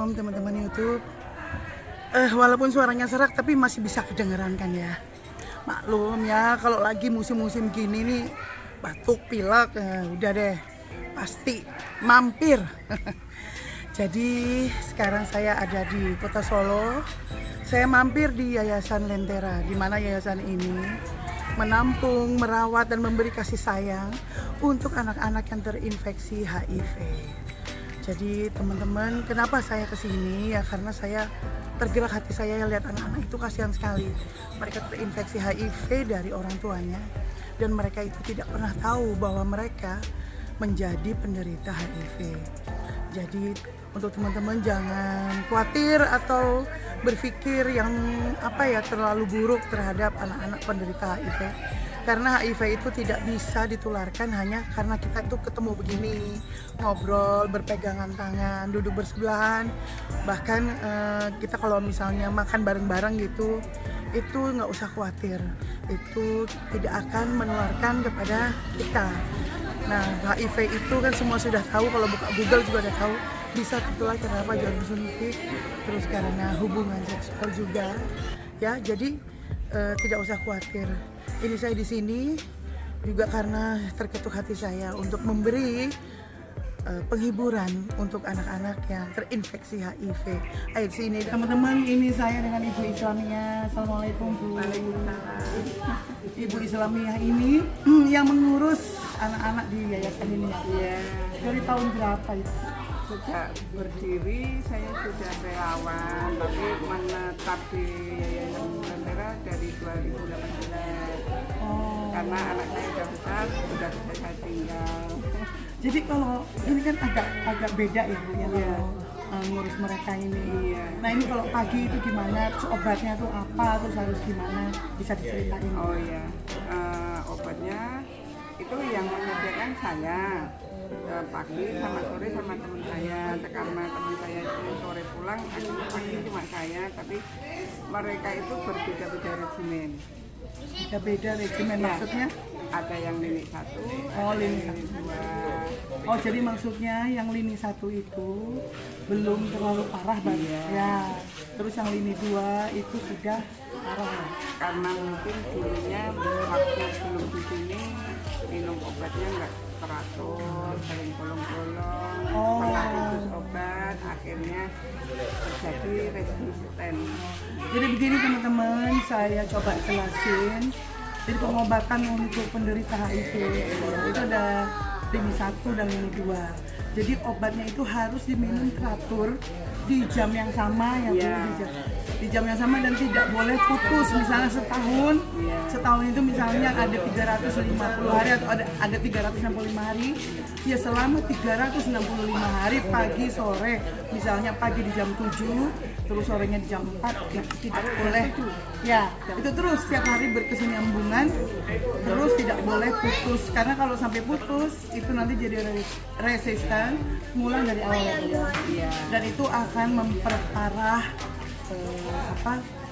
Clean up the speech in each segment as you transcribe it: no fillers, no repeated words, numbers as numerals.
Assalamualaikum teman-teman YouTube. Walaupun suaranya serak tapi masih bisa kedengeran kan ya. Maklum ya kalau lagi musim-musim gini nih batuk, pilek, udah deh pasti mampir. Jadi sekarang saya ada di Kota Solo. Saya mampir di Yayasan Lentera, di mana yayasan ini menampung, merawat dan memberi kasih sayang untuk anak-anak yang terinfeksi HIV. Jadi teman-teman, kenapa saya kesini ya karena saya tergerak hati saya lihat anak-anak itu kasihan sekali. Mereka terinfeksi HIV dari orang tuanya dan mereka itu tidak pernah tahu bahwa mereka menjadi penderita HIV. Jadi untuk teman-teman jangan khawatir atau berpikir yang terlalu buruk terhadap anak-anak penderita HIV. Karena HIV itu tidak bisa ditularkan hanya karena kita itu ketemu begini, ngobrol, berpegangan tangan, duduk bersebelahan. Bahkan kita kalau misalnya makan bareng-bareng gitu, itu nggak usah khawatir. Itu tidak akan menularkan kepada kita. Nah, HIV itu kan semua sudah tahu, kalau buka Google juga udah tahu, bisa tertular karena jarum suntik, terus karena hubungan seksual juga. Ya, jadi tidak usah khawatir. Ini saya di sini juga karena terketuk hati saya untuk memberi penghiburan untuk anak-anak yang terinfeksi HIV. Ayo sini teman-teman, ini saya dengan Ibu Islamiyah. Assalamualaikum Bu. Ibu Islamiyah ini yang mengurus anak-anak di yayasan ini. Iya. Dari tahun berapa itu? Sejak berdiri saya sudah relawan, tapi menetap di Yayasan Lentera dari 2018. Karena anak saya sudah besar, sudah bisa saya tinggal. Jadi kalau ini kan agak beda ya Bu ya, Iya. kalau ngurus mereka ini. Iya. Nah ini kalau pagi itu gimana? Terus obatnya tuh apa? Terus harus gimana? Bisa diceritain? Oh iya, obatnya itu yang menyediakan saya. Pagi sama sore sama teman saya, karena teman saya itu sore pulang, pagi cuma saya, tapi mereka itu berbeda-beda regimen. Beda regimen Ya. maksudnya? Ada yang lini 1, Oh, ada lini yang lini 2. Oh jadi maksudnya yang lini 1 itu belum terlalu parah Bang? Iya. Ya. Terus yang lini 2 itu sudah parah ya? Karena mungkin dulunya waktu belum di sini minum obatnya nggak teratur, sering bolong-bolong, Oh. pernah khusus obat, akhirnya terjadi resisten. Jadi begini teman-teman, saya coba jelasin. Jadi pengobatan untuk penderita HIV itu ada lini 1 dan lini 2. Jadi obatnya itu harus diminum teratur di jam yang sama ya Bu, Iya. di jam yang sama dan tidak boleh putus. Misalnya setahun itu misalnya ada 350 hari atau ada 365 hari, ya selama 365 hari pagi sore, misalnya pagi di jam 7 terus sorenya di jam 4, ya tidak boleh ya itu terus setiap hari berkesinambungan, terus tidak boleh putus, karena kalau sampai putus itu nanti jadi resisten, mulai dari awal ya. Dan itu akan memperparah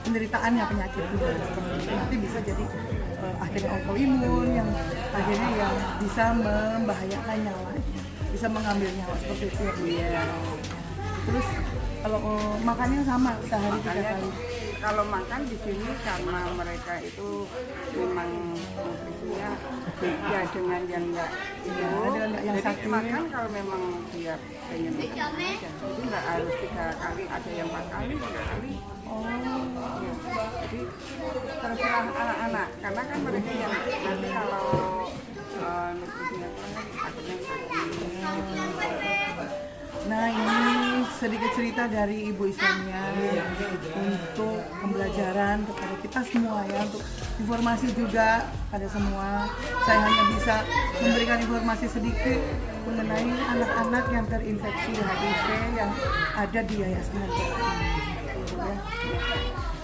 penderitaannya, penyakit juga seperti itu. Nanti bisa jadi akhirnya autoimun yang akhirnya yang bisa membahayakan nyawa, bisa mengambil nyawa seperti itu ya Bu. Iya. Terus kalau makannya sama sehari 3 Makanya kali. kalau makan di sini karena mereka itu memang nutrisinya beda dengan yang enggak itu. dengan yang Jadi sakit. makan kalau memang dia pengen makan aja. Jadi nggak harus 3 kali, ada yang 4 kali, 5 kali. Oh, Jadi terserah anak-anak, karena kan mereka yang nanti kalau nutrisinya kurang kan akhirnya sakit. nah ini sedikit cerita dari Ibu Islamiyah untuk pembelajaran kepada kita semua ya, untuk informasi juga pada semua. Saya hanya bisa memberikan informasi sedikit mengenai anak-anak yang terinfeksi HIV yang ada di yayasan Lentera ini.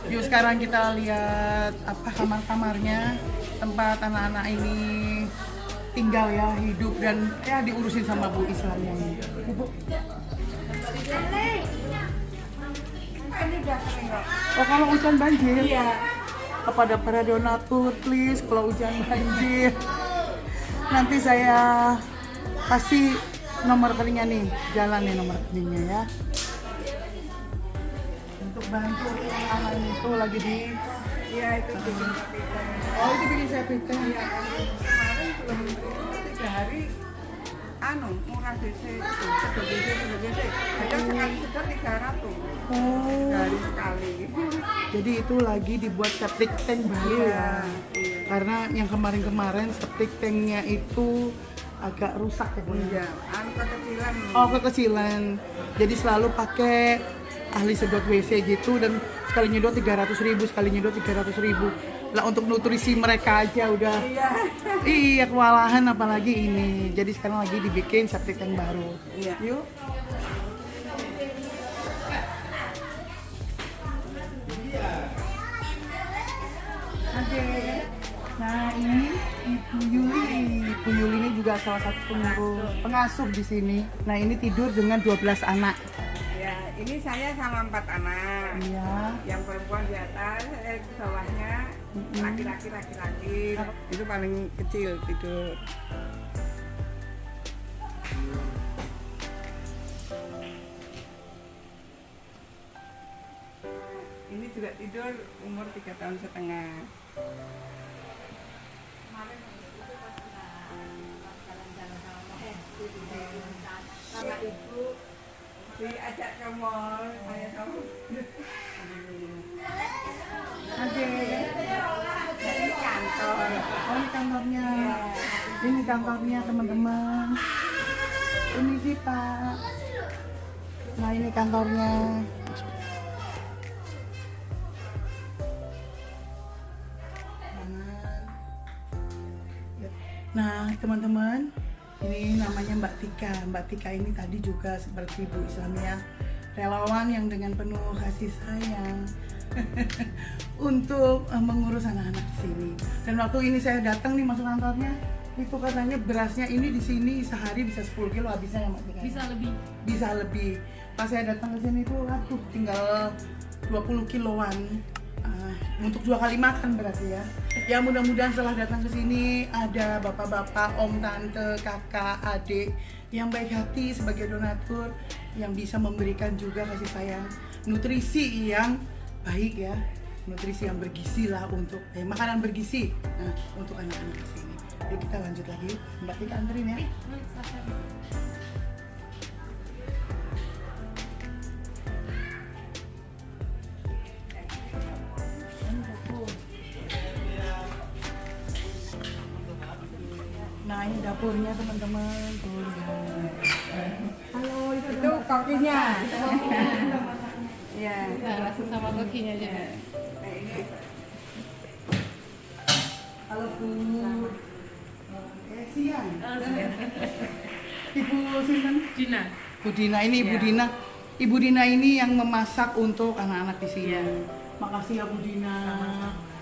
Yuk sekarang kita lihat kamar-kamarnya, tempat anak-anak ini tinggal ya, hidup dan ya diurusin sama Bu Islamiyah ini. Bu. Oh kalau hujan banjir? Iya. Kepada para donatur, please kalau hujan banjir, nanti saya kasih nomor rekeningnya nih, jalan nih nomor rekeningnya ya. bantu yang lain itu lagi di. Iya itu bikin rapid test. Oh itu bikin rapid test. Iya kan kemarin belum itu 3 hari murah DC itu sedot DC ada sekali sedot 300 Oh. dari sekali. Jadi itu lagi dibuat septic tank baru ya. Iya. Karena yang kemarin-kemarin septic tanknya itu agak rusak ya Bu. Iya, kekecilan. Oh kekecilan. Jadi selalu pakai ahli sedot WC gitu dan sekali nyedot 300.000, sekali nyedot 300.000. Lah untuk nutrisi mereka aja udah Iya. iya kewalahan apalagi ini. Jadi sekarang lagi dibikin septic tank baru. Iya. Yuk. Oke. Nah ini Ibu Yuli. Ibu Yuli ini juga salah satu pengasuh di sini. Nah ini tidur dengan 12 anak. Ya, ini saya sama 4 anak. Iya. Yang perempuan di atas, di bawahnya laki-laki. Itu paling kecil tidur. Ini juga tidur umur 3,5 tahun. Sama ibu diajak ke mall, saya tahu. Oke. Ini kantor. Oh ini kantornya. Ini kantornya teman-teman. Ini sih Pak. Nah ini kantornya. Nah teman-teman, ini namanya Mbak Tika. Mbak Tika ini tadi juga seperti Bu Islamia, relawan yang dengan penuh kasih sayang untuk mengurus anak-anak di sini. Dan waktu ini saya datang nih masuk kantornya, itu katanya berasnya ini di sini sehari bisa 10 kilo habisnya ya Mbak Tika. Bisa lebih. Bisa lebih. Pas saya datang ke sini itu, aduh tinggal 20 kiloan. Untuk 2 kali makan berarti ya. Ya mudah-mudahan setelah datang ke sini ada bapak-bapak, om, tante, kakak, adik yang baik hati sebagai donatur yang bisa memberikan juga kasih sayang, nutrisi yang baik ya, nutrisi yang bergizi lah untuk makanan bergizi. Nah, untuk anak-anak di sini. Yuk kita lanjut lagi. Mbak Tika anterin ya. Nah ini dapurnya teman-teman. Halo Itu kokinya. Iya. Nah, langsung sama kokinya aja. Nah, ini Halo Bu. Siang. Ibu Sinten? Dina. Bu Dina ini Ibu Iya. Dina. Ibu Dina ini yang memasak untuk anak-anak di sini. Iya. Makasih ya Bu Dina.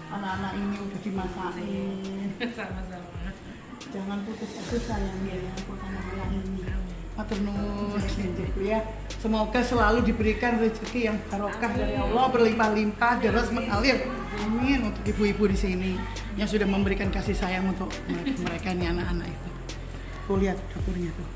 Anak-anak ini udah dimasakin. Sama-sama. Jangan putus asa sayang ya untuk anak-anak ini. Matur nuwun ya. Semoga selalu diberikan rezeki yang barokah dari Allah, berlimpah-limpah, deras mengalir. Amin untuk ibu-ibu di sini yang sudah memberikan kasih sayang untuk mereka ini anak-anak itu. Tuh lihat dapurnya tuh.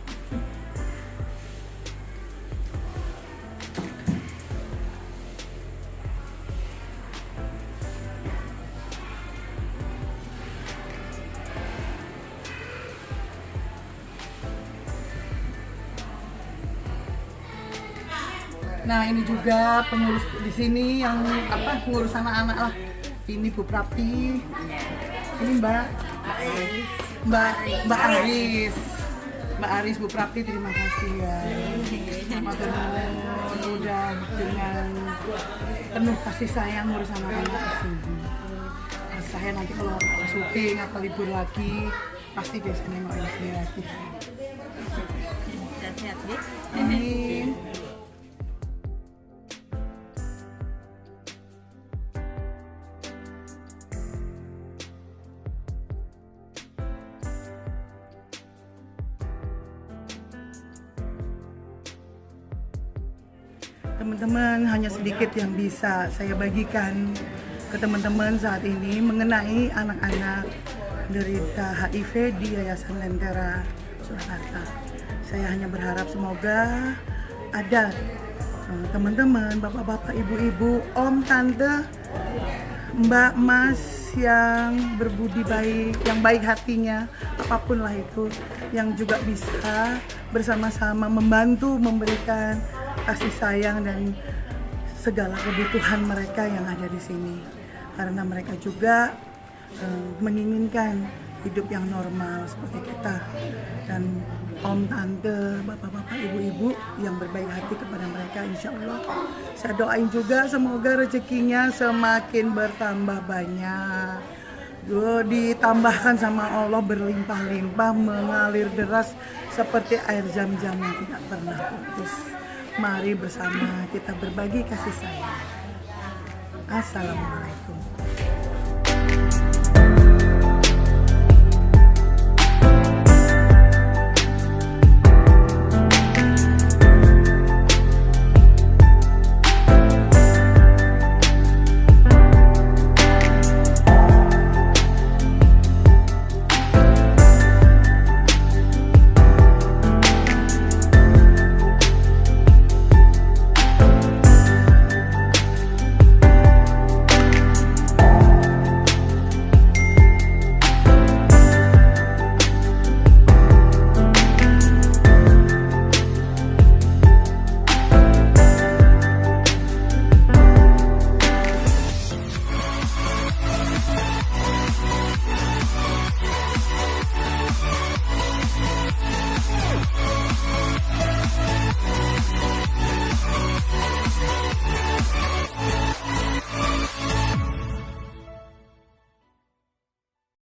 Nah ini juga pengurus di sini yang pengurus anak-anak lah. Ini Bu Prapti, ini Mbak Aris, Mbak Aris Bu Prapti, terima kasih ya. Matur nuwun udah dengan penuh kasih sayang ngurus anak-anak di sini. Saya nanti kalau ada syuting atau libur lagi pasti biasanya mau lagi. Sehat-sehat ya. Amin. Teman-teman, hanya sedikit yang bisa saya bagikan ke teman-teman saat ini mengenai anak-anak penderita HIV di Yayasan Lentera Surakarta. Saya hanya berharap semoga ada teman-teman, bapak-bapak, ibu-ibu, om, tante, mbak, mas yang berbudi baik, yang baik hatinya, apapun lah itu, yang juga bisa bersama-sama membantu memberikan kasih sayang dan segala kebutuhan mereka yang ada di sini. Karena mereka juga menginginkan hidup yang normal seperti kita, dan om, tante, bapak-bapak, ibu-ibu yang berbaik hati kepada mereka, insya Allah saya doain juga semoga rezekinya semakin bertambah banyak, ditambahkan sama Allah berlimpah-limpah, mengalir deras seperti air zam-zam yang tidak pernah putus. Mari bersama kita berbagi kasih sayang. Assalamualaikum.